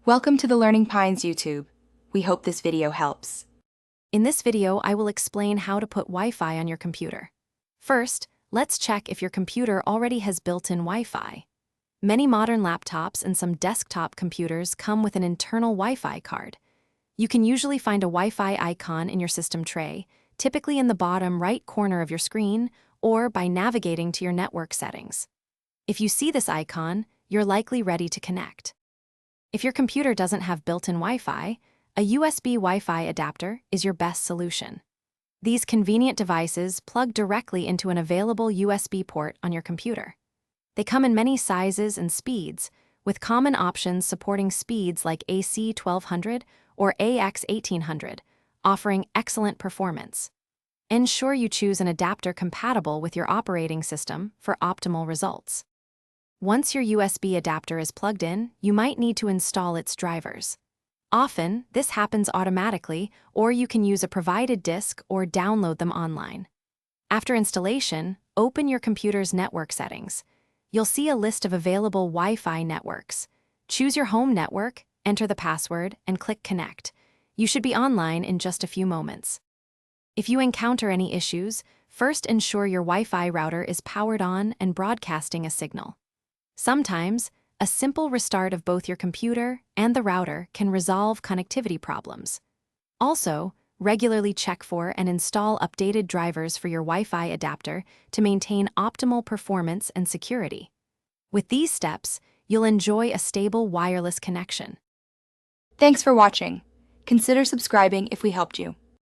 Welcome to the Learning Pines YouTube. We hope this video helps. In this video, I will explain how to put Wi-Fi on your computer. First, let's check if your computer already has built-in Wi-Fi. Many modern laptops and some desktop computers come with an internal Wi-Fi card. You can usually find a Wi-Fi icon in your system tray, typically in the bottom right corner of your screen, or by navigating to your network settings. If you see this icon, you're likely ready to connect. If your computer doesn't have built-in Wi-Fi, a USB Wi-Fi adapter is your best solution. These convenient devices plug directly into an available USB port on your computer. They come in many sizes and speeds, with common options supporting speeds like AC 1200 or AX 1800, offering excellent performance. Ensure you choose an adapter compatible with your operating system for optimal results. Once your USB adapter is plugged in, you might need to install its drivers. Often, this happens automatically, or you can use a provided disk or download them online. After installation, open your computer's network settings. You'll see a list of available Wi-Fi networks. Choose your home network, enter the password, and click Connect. You should be online in just a few moments. If you encounter any issues, first ensure your Wi-Fi router is powered on and broadcasting a signal. Sometimes, a simple restart of both your computer and the router can resolve connectivity problems. Also, regularly check for and install updated drivers for your Wi-Fi adapter to maintain optimal performance and security. With these steps, you'll enjoy a stable wireless connection. Thanks for watching. Consider subscribing if we helped you.